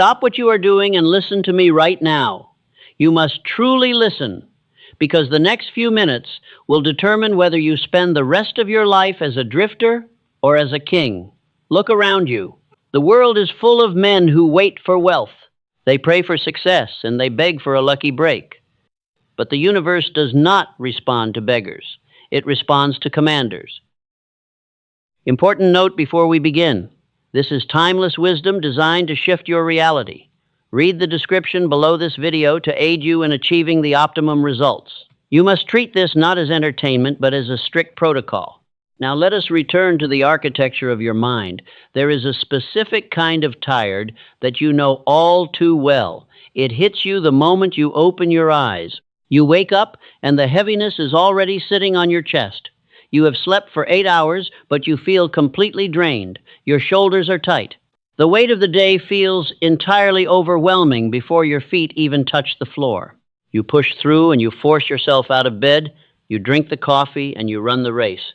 Stop what you are doing and listen to me right now. You must truly listen, because the next few minutes will determine whether you spend the rest of your life as a drifter or as a king. Look around you. The world is full of men who wait for wealth. They pray for success and they beg for a lucky break. But the universe does not respond to beggars. It responds to commanders. Important note before we begin. This is timeless wisdom designed to shift your reality. Read the description below this video to aid you in achieving the optimum results. You must treat this not as entertainment, but as a strict protocol. Now let us return to the architecture of your mind. There is a specific kind of tired that you know all too well. It hits you the moment you open your eyes. You wake up and the heaviness is already sitting on your chest. You have slept for 8 hours, but you feel completely drained. Your shoulders are tight. The weight of the day feels entirely overwhelming before your feet even touch the floor. You push through and you force yourself out of bed. You drink the coffee and you run the race.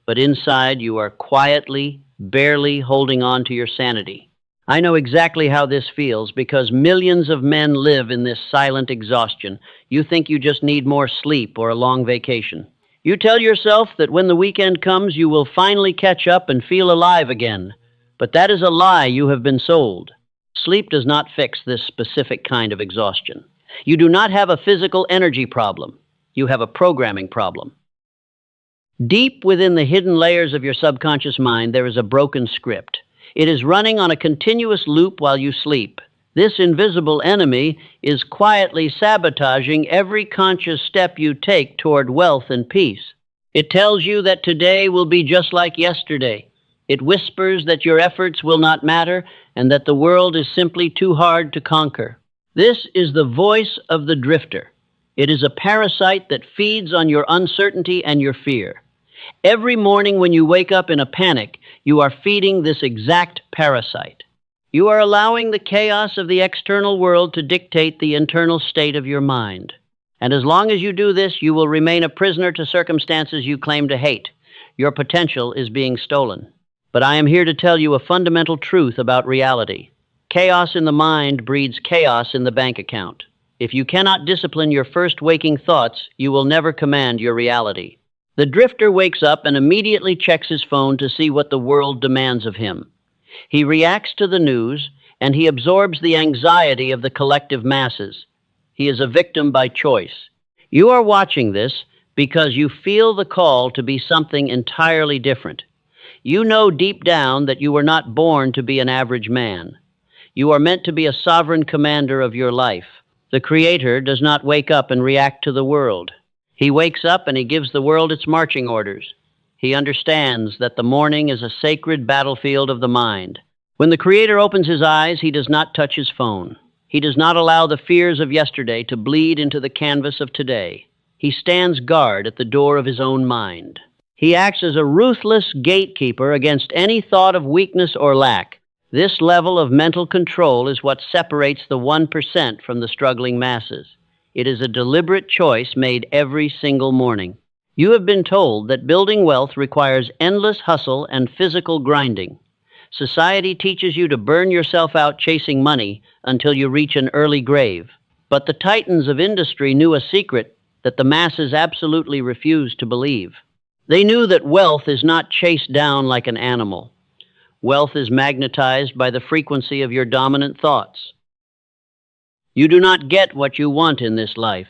But inside you are quietly, barely holding on to your sanity. I know exactly how this feels because millions of men live in this silent exhaustion. You think you just need more sleep or a long vacation. You tell yourself that when the weekend comes, you will finally catch up and feel alive again. But that is a lie you have been sold. Sleep does not fix this specific kind of exhaustion. You do not have a physical energy problem. You have a programming problem. Deep within the hidden layers of your subconscious mind, there is a broken script. It is running on a continuous loop while you sleep. This invisible enemy is quietly sabotaging every conscious step you take toward wealth and peace. It tells you that today will be just like yesterday. It whispers that your efforts will not matter and that the world is simply too hard to conquer. This is the voice of the drifter. It is a parasite that feeds on your uncertainty and your fear. Every morning when you wake up in a panic, you are feeding this exact parasite. You are allowing the chaos of the external world to dictate the internal state of your mind. And as long as you do this, you will remain a prisoner to circumstances you claim to hate. Your potential is being stolen. But I am here to tell you a fundamental truth about reality. Chaos in the mind breeds chaos in the bank account. If you cannot discipline your first waking thoughts, you will never command your reality. The drifter wakes up and immediately checks his phone to see what the world demands of him. He reacts to the news, and he absorbs the anxiety of the collective masses. He is a victim by choice. You are watching this because you feel the call to be something entirely different. You know deep down that you were not born to be an average man. You are meant to be a sovereign commander of your life. The Creator does not wake up and react to the world. He wakes up and he gives the world its marching orders. He understands that the morning is a sacred battlefield of the mind. When the Creator opens his eyes, he does not touch his phone. He does not allow the fears of yesterday to bleed into the canvas of today. He stands guard at the door of his own mind. He acts as a ruthless gatekeeper against any thought of weakness or lack. This level of mental control is what separates the 1% from the struggling masses. It is a deliberate choice made every single morning. You have been told that building wealth requires endless hustle and physical grinding. Society teaches you to burn yourself out chasing money until you reach an early grave. But the titans of industry knew a secret that the masses absolutely refused to believe. They knew that wealth is not chased down like an animal. Wealth is magnetized by the frequency of your dominant thoughts. You do not get what you want in this life.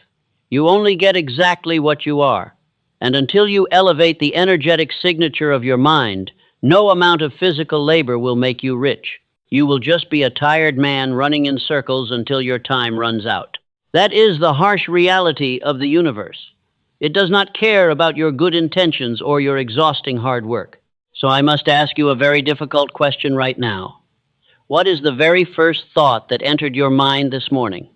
You only get exactly what you are. And until you elevate the energetic signature of your mind, no amount of physical labor will make you rich. You will just be a tired man running in circles until your time runs out. That is the harsh reality of the universe. It does not care about your good intentions or your exhausting hard work. So I must ask you a very difficult question right now. What is the very first thought that entered your mind this morning?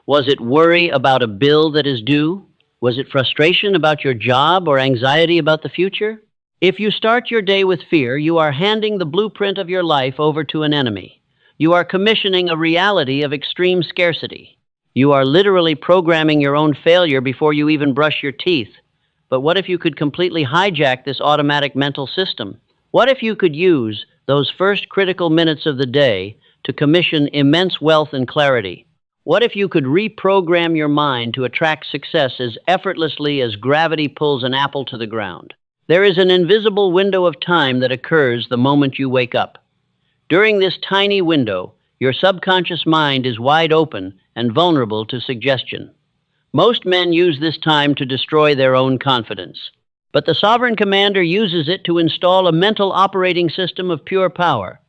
Was it worry about a bill that is due? Was it frustration about your job or anxiety about the future? If you start your day with fear, you are handing the blueprint of your life over to an enemy. You are commissioning a reality of extreme scarcity. You are literally programming your own failure before you even brush your teeth. But what if you could completely hijack this automatic mental system? What if you could use those first critical minutes of the day to commission immense wealth and clarity? What if you could reprogram your mind to attract success as effortlessly as gravity pulls an apple to the ground? There is an invisible window of time that occurs the moment you wake up. During this tiny window, your subconscious mind is wide open and vulnerable to suggestion. Most men use this time to destroy their own confidence. But the sovereign commander uses it to install a mental operating system of pure power.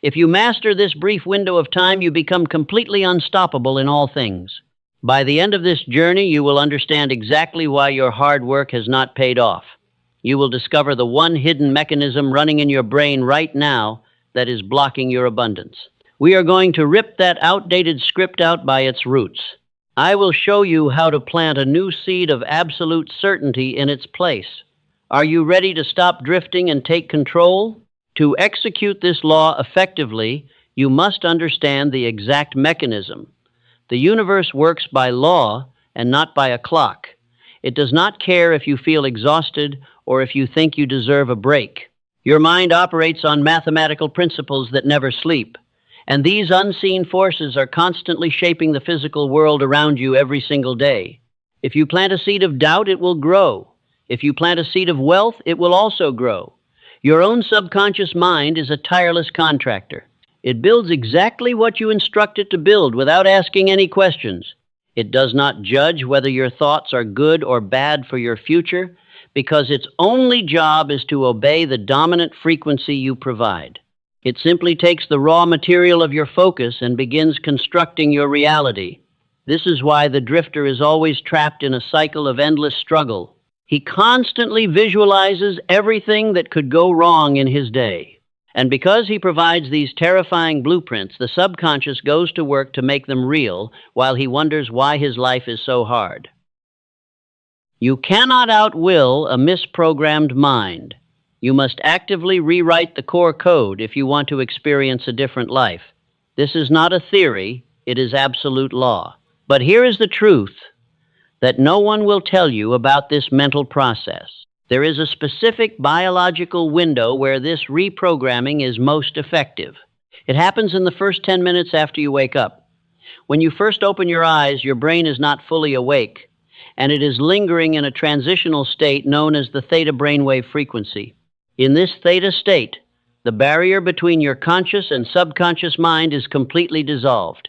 If you master this brief window of time, you become completely unstoppable in all things. By the end of this journey, you will understand exactly why your hard work has not paid off. You will discover the one hidden mechanism running in your brain right now that is blocking your abundance. We are going to rip that outdated script out by its roots. I will show you how to plant a new seed of absolute certainty in its place. Are you ready to stop drifting and take control? To execute this law effectively, you must understand the exact mechanism. The universe works by law and not by a clock. It does not care if you feel exhausted or if you think you deserve a break. Your mind operates on mathematical principles that never sleep, and these unseen forces are constantly shaping the physical world around you every single day. If you plant a seed of doubt, it will grow. If you plant a seed of wealth, it will also grow. Your own subconscious mind is a tireless contractor. It builds exactly what you instruct it to build without asking any questions. It does not judge whether your thoughts are good or bad for your future, because its only job is to obey the dominant frequency you provide. It simply takes the raw material of your focus and begins constructing your reality. This is why the drifter is always trapped in a cycle of endless struggle. He constantly visualizes everything that could go wrong in his day. And because he provides these terrifying blueprints, the subconscious goes to work to make them real while he wonders why his life is so hard. You cannot outwill a misprogrammed mind. You must actively rewrite the core code if you want to experience a different life. This is not a theory, it is absolute law. But here is the truth that no one will tell you about this mental process. There is a specific biological window where this reprogramming is most effective. It happens in the first 10 minutes after you wake up. When you first open your eyes, your brain is not fully awake, and it is lingering in a transitional state known as the theta brainwave frequency. In this theta state, the barrier between your conscious and subconscious mind is completely dissolved.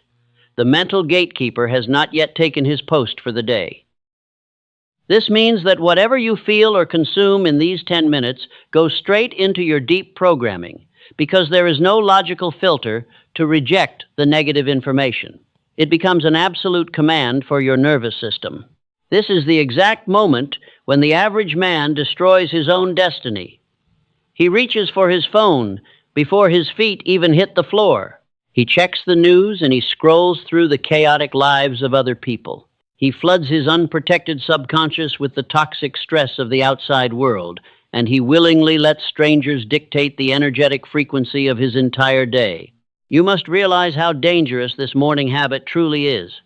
The mental gatekeeper has not yet taken his post for the day. This means that whatever you feel or consume in these 10 minutes goes straight into your deep programming, because there is no logical filter to reject the negative information. It becomes an absolute command for your nervous system. This is the exact moment when the average man destroys his own destiny. He reaches for his phone before his feet even hit the floor. He checks the news and he scrolls through the chaotic lives of other people. He floods his unprotected subconscious with the toxic stress of the outside world, and he willingly lets strangers dictate the energetic frequency of his entire day. You must realize how dangerous this morning habit truly is.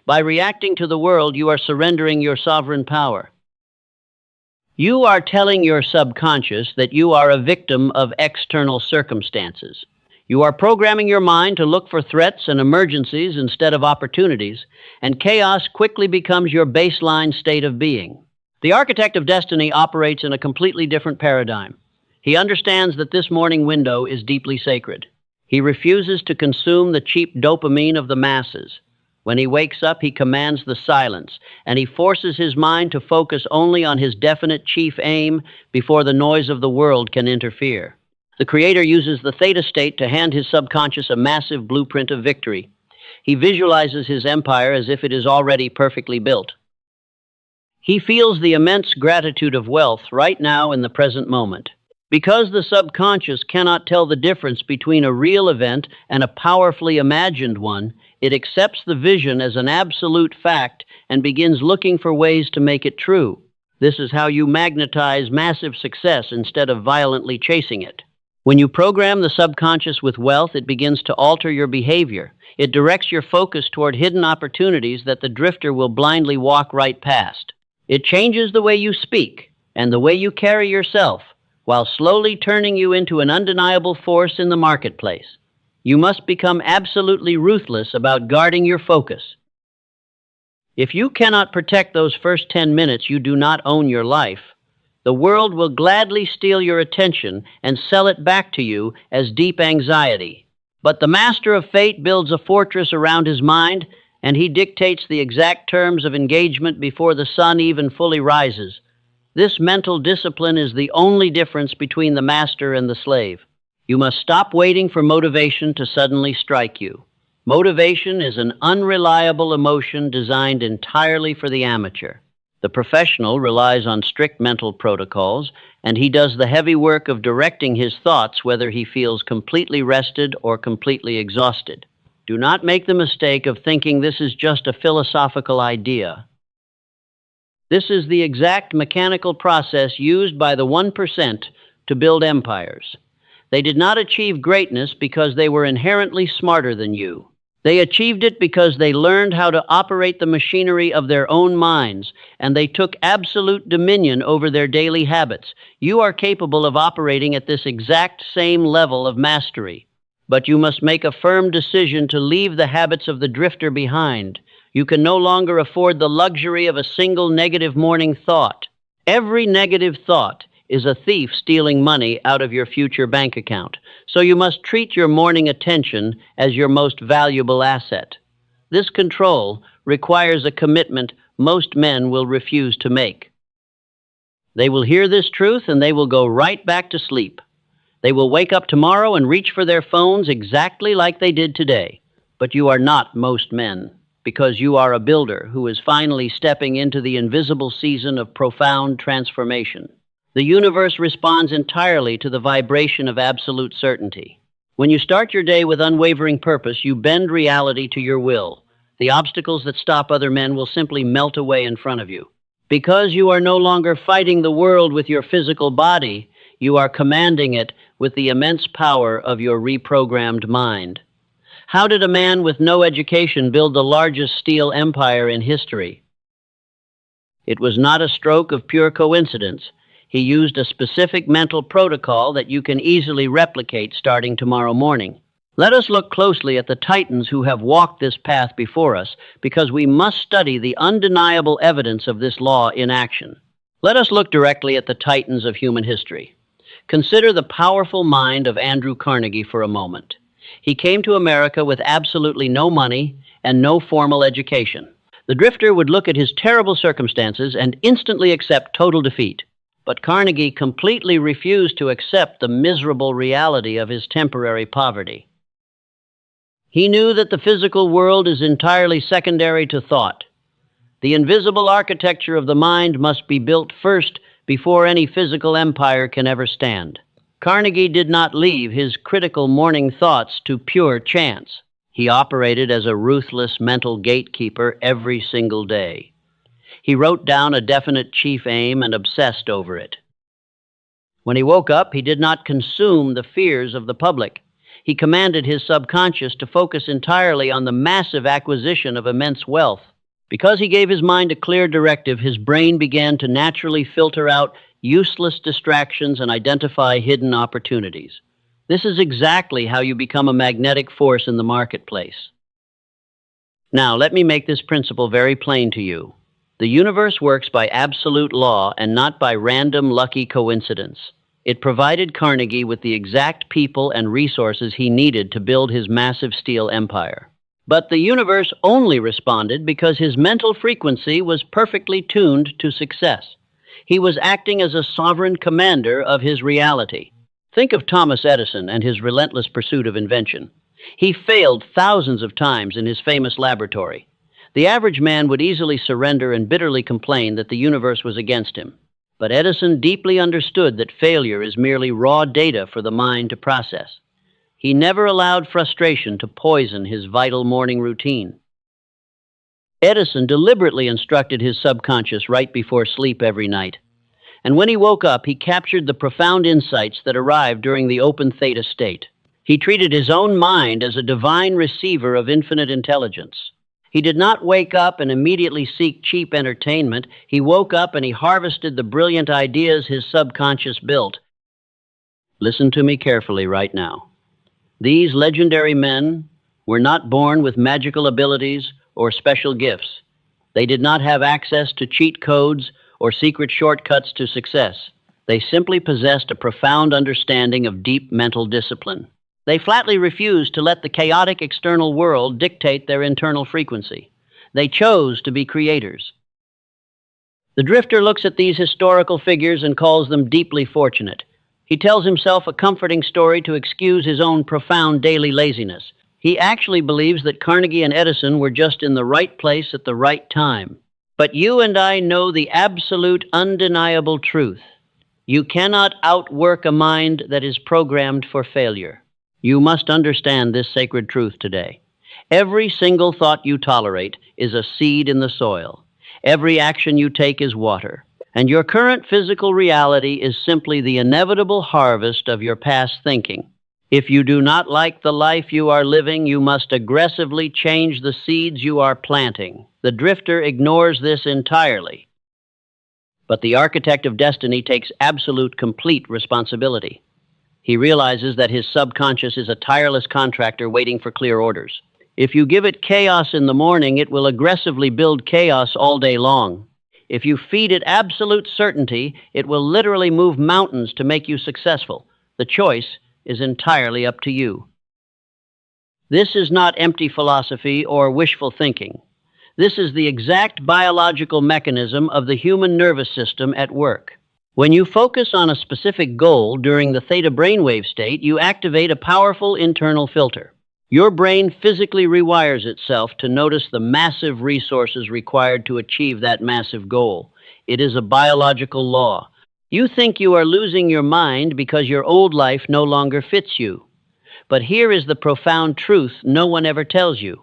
By reacting to the world, you are surrendering your sovereign power. You are telling your subconscious that you are a victim of external circumstances. You are programming your mind to look for threats and emergencies instead of opportunities, and chaos quickly becomes your baseline state of being. The architect of destiny operates in a completely different paradigm. He understands that this morning window is deeply sacred. He refuses to consume the cheap dopamine of the masses. When he wakes up, he commands the silence, and he forces his mind to focus only on his definite chief aim before the noise of the world can interfere. The Creator uses the theta state to hand his subconscious a massive blueprint of victory. He visualizes his empire as if it is already perfectly built. He feels the immense gratitude of wealth right now in the present moment. Because the subconscious cannot tell the difference between a real event and a powerfully imagined one, it accepts the vision as an absolute fact and begins looking for ways to make it true. This is how you magnetize massive success instead of violently chasing it. When you program the subconscious with wealth, it begins to alter your behavior. It directs your focus toward hidden opportunities that the drifter will blindly walk right past. It changes the way you speak and the way you carry yourself, while slowly turning you into an undeniable force in the marketplace. You must become absolutely ruthless about guarding your focus. If you cannot protect those first 10 minutes, you do not own your life. The world will gladly steal your attention and sell it back to you as deep anxiety. But the master of fate builds a fortress around his mind, and he dictates the exact terms of engagement before the sun even fully rises. This mental discipline is the only difference between the master and the slave. You must stop waiting for motivation to suddenly strike you. Motivation is an unreliable emotion designed entirely for the amateur. The professional relies on strict mental protocols, and he does the heavy work of directing his thoughts whether he feels completely rested or completely exhausted. Do not make the mistake of thinking this is just a philosophical idea. This is the exact mechanical process used by the 1% to build empires. They did not achieve greatness because they were inherently smarter than you. They achieved it because they learned how to operate the machinery of their own minds, and they took absolute dominion over their daily habits. You are capable of operating at this exact same level of mastery, but you must make a firm decision to leave the habits of the drifter behind. You can no longer afford the luxury of a single negative morning thought. Every negative thought is a thief stealing money out of your future bank account. So you must treat your morning attention as your most valuable asset. This control requires a commitment most men will refuse to make. They will hear this truth and they will go right back to sleep. They will wake up tomorrow and reach for their phones exactly like they did today. But you are not most men, because you are a builder who is finally stepping into the invisible season of profound transformation. The universe responds entirely to the vibration of absolute certainty. When you start your day with unwavering purpose, you bend reality to your will. The obstacles that stop other men will simply melt away in front of you. Because you are no longer fighting the world with your physical body, you are commanding it with the immense power of your reprogrammed mind. How did a man with no education build the largest steel empire in history? It was not a stroke of pure coincidence. He used a specific mental protocol that you can easily replicate starting tomorrow morning. Let us look closely at the titans who have walked this path before us, because we must study the undeniable evidence of this law in action. Let us look directly at the titans of human history. Consider the powerful mind of Andrew Carnegie for a moment. He came to America with absolutely no money and no formal education. The drifter would look at his terrible circumstances and instantly accept total defeat. But Carnegie completely refused to accept the miserable reality of his temporary poverty. He knew that the physical world is entirely secondary to thought. The invisible architecture of the mind must be built first before any physical empire can ever stand. Carnegie did not leave his critical morning thoughts to pure chance. He operated as a ruthless mental gatekeeper every single day. He wrote down a definite chief aim and obsessed over it. When he woke up, he did not consume the fears of the public. He commanded his subconscious to focus entirely on the massive acquisition of immense wealth. Because he gave his mind a clear directive, his brain began to naturally filter out useless distractions and identify hidden opportunities. This is exactly how you become a magnetic force in the marketplace. Now, let me make this principle very plain to you. The universe works by absolute law and not by random lucky coincidence. It provided Carnegie with the exact people and resources he needed to build his massive steel empire. But the universe only responded because his mental frequency was perfectly tuned to success. He was acting as a sovereign commander of his reality. Think of Thomas Edison and his relentless pursuit of invention. He failed thousands of times in his famous laboratory. The average man would easily surrender and bitterly complain that the universe was against him. But Edison deeply understood that failure is merely raw data for the mind to process. He never allowed frustration to poison his vital morning routine. Edison deliberately instructed his subconscious right before sleep every night. And when he woke up, he captured the profound insights that arrived during the open theta state. He treated his own mind as a divine receiver of infinite intelligence. He did not wake up and immediately seek cheap entertainment. He woke up and he harvested the brilliant ideas his subconscious built. Listen to me carefully right now. These legendary men were not born with magical abilities or special gifts. They did not have access to cheat codes or secret shortcuts to success. They simply possessed a profound understanding of deep mental discipline. They flatly refused to let the chaotic external world dictate their internal frequency. They chose to be creators. The drifter looks at these historical figures and calls them deeply fortunate. He tells himself a comforting story to excuse his own profound daily laziness. He actually believes that Carnegie and Edison were just in the right place at the right time. But you and I know the absolute, undeniable truth. You cannot outwork a mind that is programmed for failure. You must understand this sacred truth today. Every single thought you tolerate is a seed in the soil. Every action you take is water. And your current physical reality is simply the inevitable harvest of your past thinking. If you do not like the life you are living, you must aggressively change the seeds you are planting. The drifter ignores this entirely. But the architect of destiny takes absolute, complete responsibility. He realizes that his subconscious is a tireless contractor waiting for clear orders. If you give it chaos in the morning, it will aggressively build chaos all day long. If you feed it absolute certainty, it will literally move mountains to make you successful. The choice is entirely up to you. This is not empty philosophy or wishful thinking. This is the exact biological mechanism of the human nervous system at work. When you focus on a specific goal during the theta brainwave state, you activate a powerful internal filter. Your brain physically rewires itself to notice the massive resources required to achieve that massive goal. It is a biological law. You think you are losing your mind because your old life no longer fits you. But here is the profound truth no one ever tells you.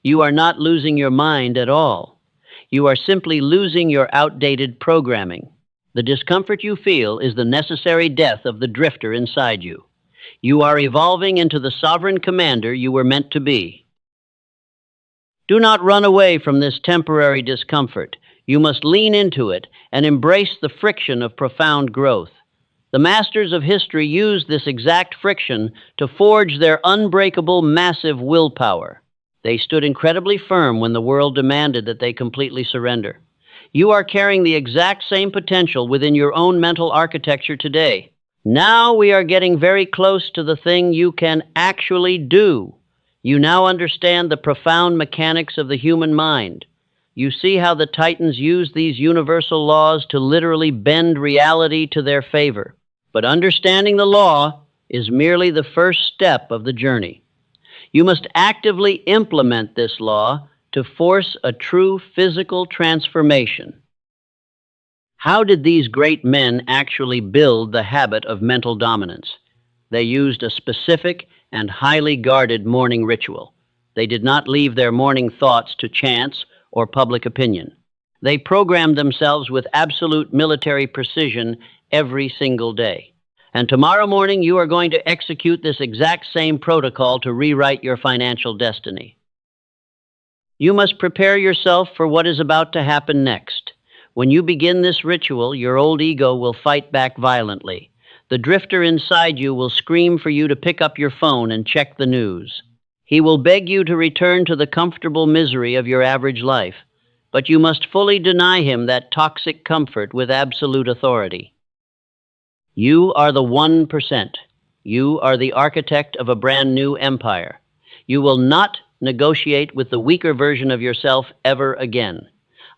You are not losing your mind at all. You are simply losing your outdated programming. The discomfort you feel is the necessary death of the drifter inside you. You are evolving into the sovereign commander you were meant to be. Do not run away from this temporary discomfort. You must lean into it and embrace the friction of profound growth. The masters of history used this exact friction to forge their unbreakable, massive willpower. They stood incredibly firm when the world demanded that they completely surrender. You are carrying the exact same potential within your own mental architecture today. Now we are getting very close to the thing you can actually do. You now understand the profound mechanics of the human mind. You see how the Titans use these universal laws to literally bend reality to their favor. But understanding the law is merely the first step of the journey. You must actively implement this law to force a true physical transformation. How did these great men actually build the habit of mental dominance? They used a specific and highly guarded morning ritual. They did not leave their morning thoughts to chance or public opinion. They programmed themselves with absolute military precision every single day. And tomorrow morning you are going to execute this exact same protocol to rewrite your financial destiny. You must prepare yourself for what is about to happen next. When you begin this ritual, your old ego will fight back violently. The drifter inside you will scream for you to pick up your phone and check the news. He will beg you to return to the comfortable misery of your average life, but you must fully deny him that toxic comfort with absolute authority. You are the 1%. You are the architect of a brand new empire. You will not negotiate with the weaker version of yourself ever again.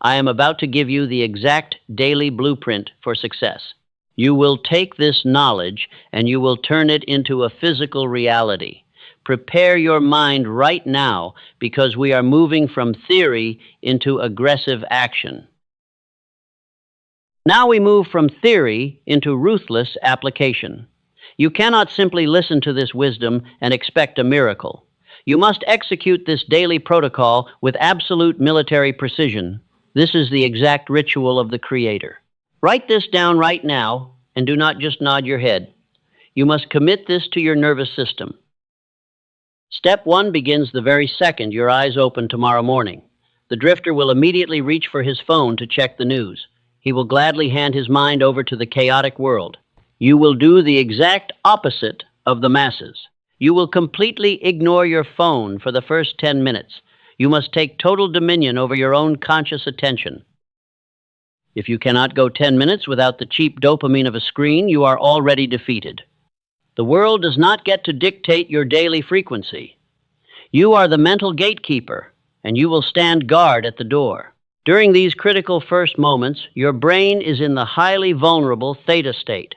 I am about to give you the exact daily blueprint for success. You will take this knowledge and you will turn it into a physical reality. Prepare your mind right now because we are moving from theory into aggressive action. Now we move from theory into ruthless application. You cannot simply listen to this wisdom and expect a miracle. You must execute this daily protocol with absolute military precision. This is the exact ritual of the Creator. Write this down right now and do not just nod your head. You must commit this to your nervous system. Step 1 begins the very second your eyes open tomorrow morning. The drifter will immediately reach for his phone to check the news. He will gladly hand his mind over to the chaotic world. You will do the exact opposite of the masses. You will completely ignore your phone for the first 10 minutes. You must take total dominion over your own conscious attention. If you cannot go 10 minutes without the cheap dopamine of a screen, you are already defeated. The world does not get to dictate your daily frequency. You are the mental gatekeeper, and you will stand guard at the door. During these critical first moments, your brain is in the highly vulnerable theta state.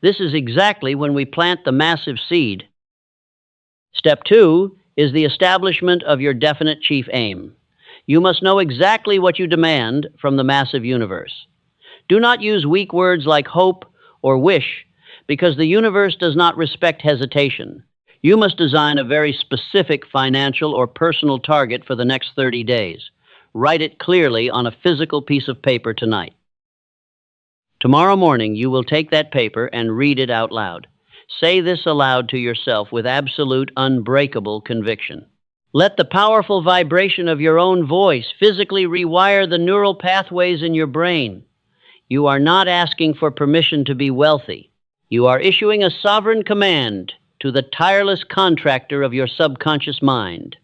This is exactly when we plant the massive seed. Step 2 is the establishment of your definite chief aim. You must know exactly what you demand from the massive universe. Do not use weak words like hope or wish, because the universe does not respect hesitation. You must design a very specific financial or personal target for the next 30 days. Write it clearly on a physical piece of paper tonight. Tomorrow morning, you will take that paper and read it out loud. Say this aloud to yourself with absolute, unbreakable conviction. Let the powerful vibration of your own voice physically rewire the neural pathways in your brain. You are not asking for permission to be wealthy. You are issuing a sovereign command to the tireless contractor of your subconscious mind.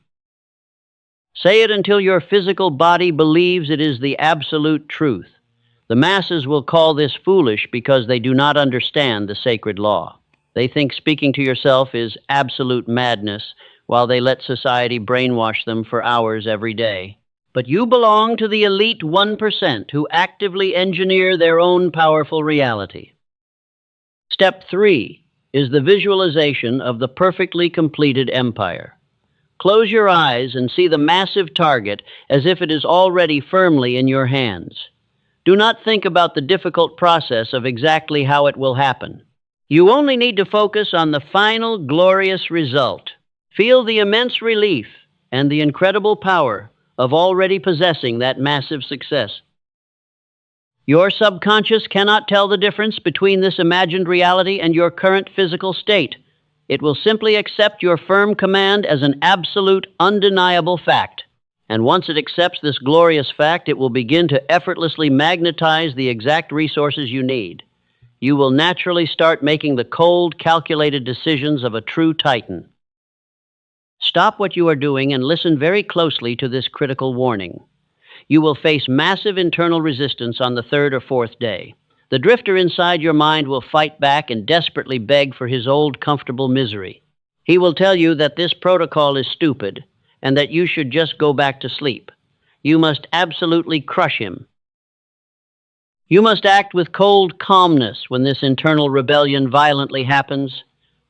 Say it until your physical body believes it is the absolute truth. The masses will call this foolish because they do not understand the sacred law. They think speaking to yourself is absolute madness, while they let society brainwash them for hours every day. But you belong to the elite 1% who actively engineer their own powerful reality. Step 3 is the visualization of the perfectly completed empire. Close your eyes and see the massive target as if it is already firmly in your hands. Do not think about the difficult process of exactly how it will happen. You only need to focus on the final glorious result. Feel the immense relief and the incredible power of already possessing that massive success. Your subconscious cannot tell the difference between this imagined reality and your current physical state. It will simply accept your firm command as an absolute, undeniable fact. And once it accepts this glorious fact, it will begin to effortlessly magnetize the exact resources you need. You will naturally start making the cold, calculated decisions of a true titan. Stop what you are doing and listen very closely to this critical warning. You will face massive internal resistance on the third or fourth day. The drifter inside your mind will fight back and desperately beg for his old comfortable misery. He will tell you that this protocol is stupid and that you should just go back to sleep. You must absolutely crush him. You must act with cold calmness when this internal rebellion violently happens.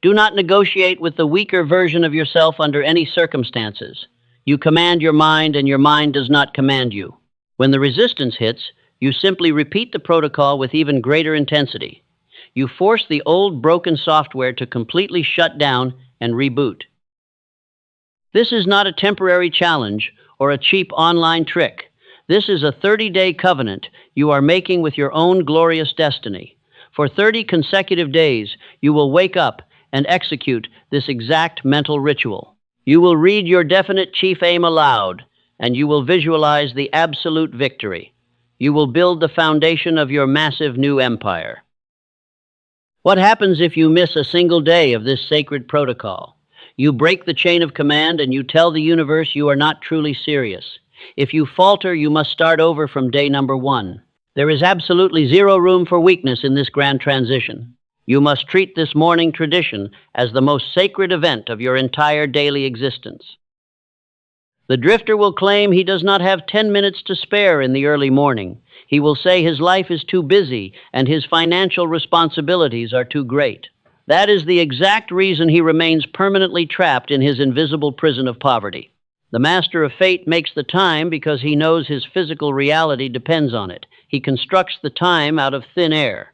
Do not negotiate with the weaker version of yourself under any circumstances. You command your mind, and your mind does not command you. When the resistance hits, you simply repeat the protocol with even greater intensity. You force the old broken software to completely shut down and reboot. This is not a temporary challenge or a cheap online trick. This is a 30-day covenant you are making with your own glorious destiny. For 30 consecutive days, you will wake up and execute this exact mental ritual. You will read your definite chief aim aloud, and you will visualize the absolute victory. You will build the foundation of your massive new empire. What happens if you miss a single day of this sacred protocol? You break the chain of command and you tell the universe you are not truly serious. If you falter, you must start over from day number 1. There is absolutely zero room for weakness in this grand transition. You must treat this morning tradition as the most sacred event of your entire daily existence. The drifter will claim he does not have 10 minutes to spare in the early morning. He will say his life is too busy and his financial responsibilities are too great. That is the exact reason he remains permanently trapped in his invisible prison of poverty. The master of fate makes the time because he knows his physical reality depends on it. He constructs the time out of thin air.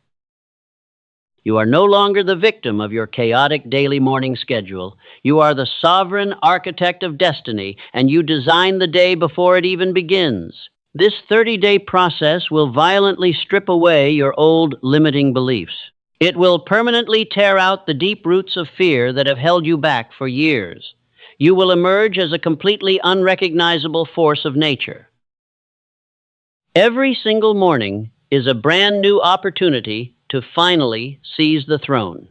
You are no longer the victim of your chaotic daily morning schedule. You are the sovereign architect of destiny, and you design the day before it even begins. This 30-day process will violently strip away your old limiting beliefs. It will permanently tear out the deep roots of fear that have held you back for years. You will emerge as a completely unrecognizable force of nature. Every single morning is a brand new opportunity to finally seize the throne.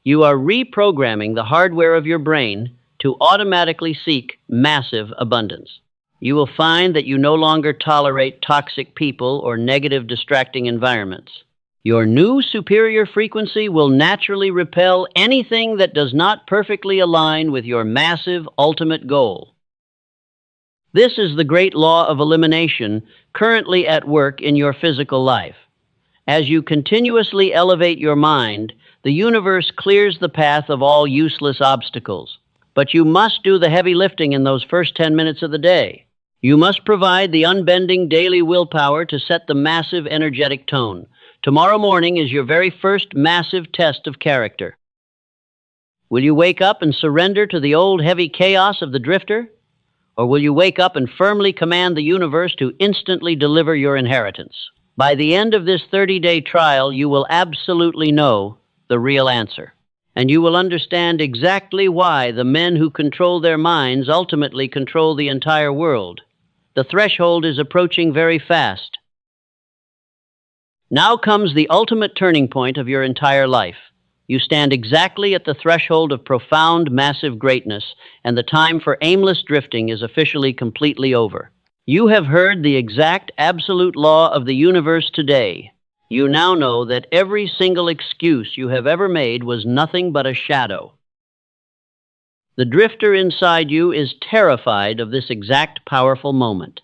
You are reprogramming the hardware of your brain to automatically seek massive abundance. You will find that you no longer tolerate toxic people or negative distracting environments. Your new superior frequency will naturally repel anything that does not perfectly align with your massive ultimate goal. This is the great law of elimination currently at work in your physical life. As you continuously elevate your mind, the universe clears the path of all useless obstacles. But you must do the heavy lifting in those first 10 minutes of the day. You must provide the unbending daily willpower to set the massive energetic tone. Tomorrow morning is your very first massive test of character. Will you wake up and surrender to the old heavy chaos of the drifter? Or will you wake up and firmly command the universe to instantly deliver your inheritance? By the end of this 30-day trial, you will absolutely know the real answer. And you will understand exactly why the men who control their minds ultimately control the entire world. The threshold is approaching very fast. Now comes the ultimate turning point of your entire life. You stand exactly at the threshold of profound, massive greatness, and the time for aimless drifting is officially completely over. You have heard the exact absolute law of the universe today. You now know that every single excuse you have ever made was nothing but a shadow. The drifter inside you is terrified of this exact powerful moment.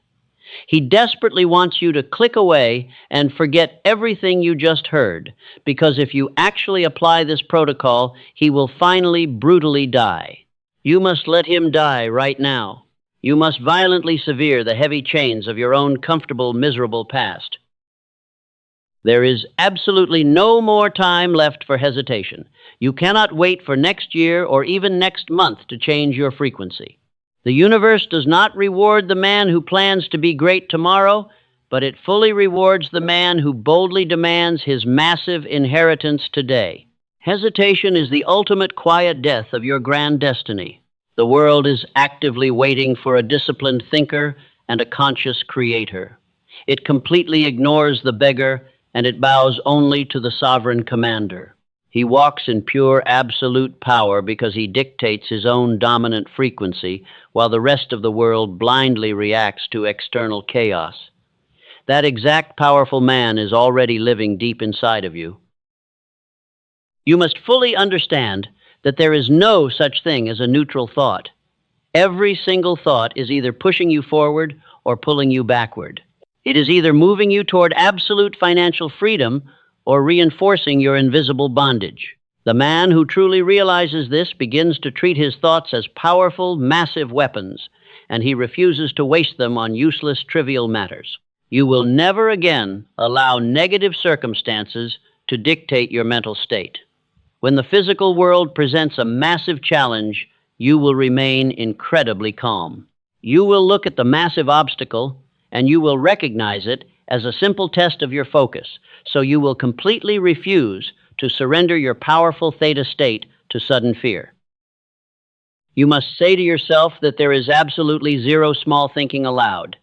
He desperately wants you to click away and forget everything you just heard, because if you actually apply this protocol, he will finally brutally die. You must let him die right now. You must violently sever the heavy chains of your own comfortable, miserable past. There is absolutely no more time left for hesitation. You cannot wait for next year or even next month to change your frequency. The universe does not reward the man who plans to be great tomorrow, but it fully rewards the man who boldly demands his massive inheritance today. Hesitation is the ultimate quiet death of your grand destiny. The world is actively waiting for a disciplined thinker and a conscious creator. It completely ignores the beggar, and it bows only to the sovereign commander. He walks in pure absolute power because he dictates his own dominant frequency, while the rest of the world blindly reacts to external chaos. That exact powerful man is already living deep inside of you. You must fully understand that there is no such thing as a neutral thought. Every single thought is either pushing you forward or pulling you backward. It is either moving you toward absolute financial freedom or reinforcing your invisible bondage. The man who truly realizes this begins to treat his thoughts as powerful, massive weapons, and he refuses to waste them on useless, trivial matters. You will never again allow negative circumstances to dictate your mental state. When the physical world presents a massive challenge, you will remain incredibly calm. You will look at the massive obstacle, and you will recognize it as a simple test of your focus, so you will completely refuse to surrender your powerful theta state to sudden fear. You must say to yourself that there is absolutely zero small thinking allowed.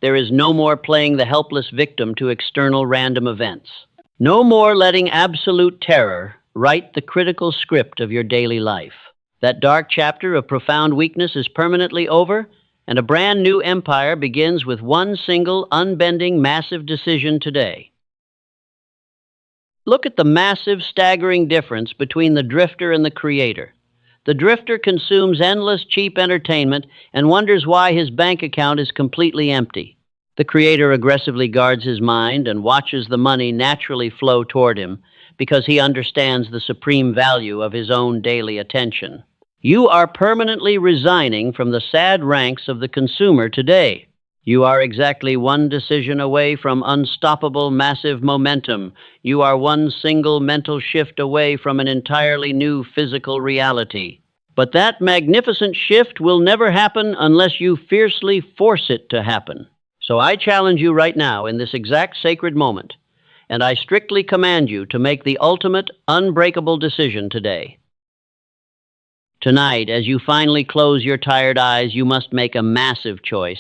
There is no more playing the helpless victim to external random events. No more letting absolute terror write the critical script of your daily life. That dark chapter of profound weakness is permanently over, and a brand new empire begins with one single, unbending, massive decision today. Look at the massive, staggering difference between the drifter and the creator. The drifter consumes endless, cheap entertainment and wonders why his bank account is completely empty. The creator aggressively guards his mind and watches the money naturally flow toward him because he understands the supreme value of his own daily attention. You are permanently resigning from the sad ranks of the consumer today. You are exactly one decision away from unstoppable massive momentum. You are one single mental shift away from an entirely new physical reality. But that magnificent shift will never happen unless you fiercely force it to happen. So I challenge you right now in this exact sacred moment, and I strictly command you to make the ultimate, unbreakable decision today. Tonight, as you finally close your tired eyes, you must make a massive choice.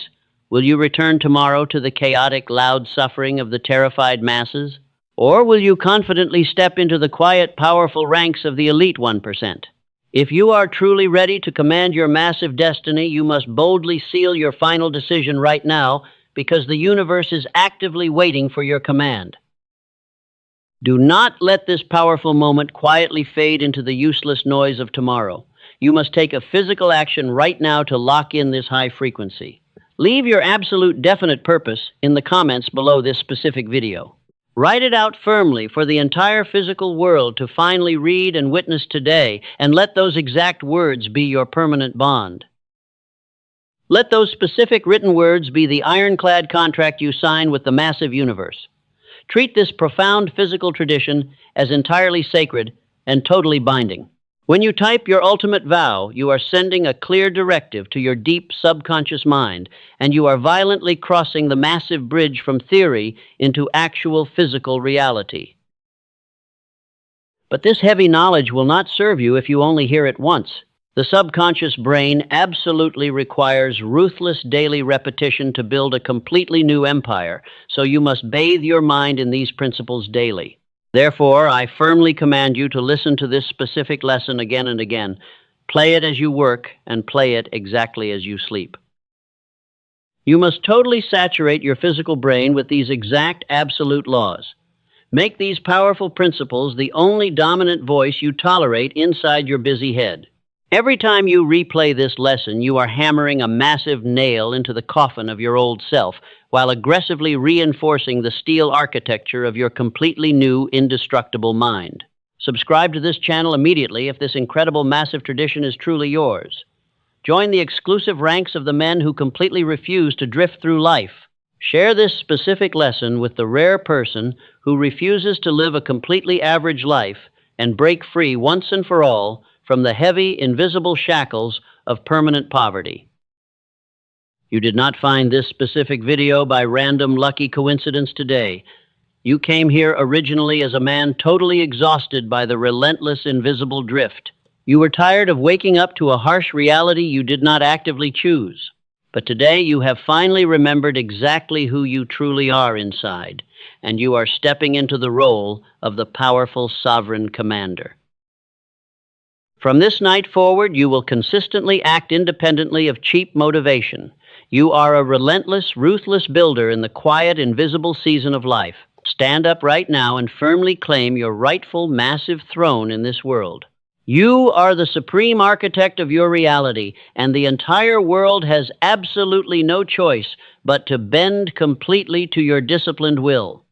Will you return tomorrow to the chaotic, loud suffering of the terrified masses? Or will you confidently step into the quiet, powerful ranks of the elite 1%? If you are truly ready to command your massive destiny, you must boldly seal your final decision right now, because the universe is actively waiting for your command. Do not let this powerful moment quietly fade into the useless noise of tomorrow. You must take a physical action right now to lock in this high frequency. Leave your absolute definite purpose in the comments below this specific video. Write it out firmly for the entire physical world to finally read and witness today, and let those exact words be your permanent bond. Let those specific written words be the ironclad contract you sign with the massive universe. Treat this profound physical tradition as entirely sacred and totally binding. When you type your ultimate vow, you are sending a clear directive to your deep subconscious mind, and you are violently crossing the massive bridge from theory into actual physical reality. But this heavy knowledge will not serve you if you only hear it once. The subconscious brain absolutely requires ruthless daily repetition to build a completely new empire, so you must bathe your mind in these principles daily. Therefore, I firmly command you to listen to this specific lesson again and again. Play it as you work, and play it exactly as you sleep. You must totally saturate your physical brain with these exact absolute laws. Make these powerful principles the only dominant voice you tolerate inside your busy head. Every time you replay this lesson, you are hammering a massive nail into the coffin of your old self, while aggressively reinforcing the steel architecture of your completely new, indestructible mind. Subscribe to this channel immediately if this incredible massive tradition is truly yours. Join the exclusive ranks of the men who completely refuse to drift through life. Share this specific lesson with the rare person who refuses to live a completely average life and break free once and for all from the heavy, invisible shackles of permanent poverty. You did not find this specific video by random lucky coincidence today. You came here originally as a man totally exhausted by the relentless invisible drift. You were tired of waking up to a harsh reality you did not actively choose. But today you have finally remembered exactly who you truly are inside, and you are stepping into the role of the powerful sovereign commander. From this night forward, you will consistently act independently of cheap motivation. You are a relentless, ruthless builder in the quiet, invisible season of life. Stand up right now and firmly claim your rightful, massive throne in this world. You are the supreme architect of your reality, and the entire world has absolutely no choice but to bend completely to your disciplined will.